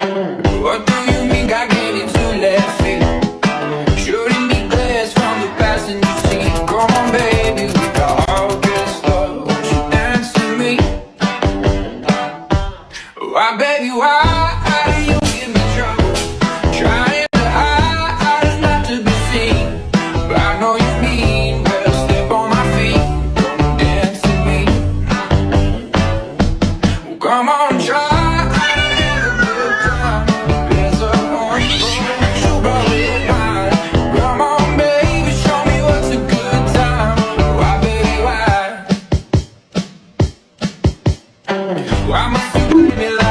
What do you mean I gave it to left feet? Shouldn't be glass from the passenger seat. Come on, baby, we got all dressed up. Won't you dance to me? Why, baby, why do you give me trouble? Trying to hide is not to be seen. But I know you mean well, step on my feet. Come on, dance to me. Well, come on, try. Why must you play me like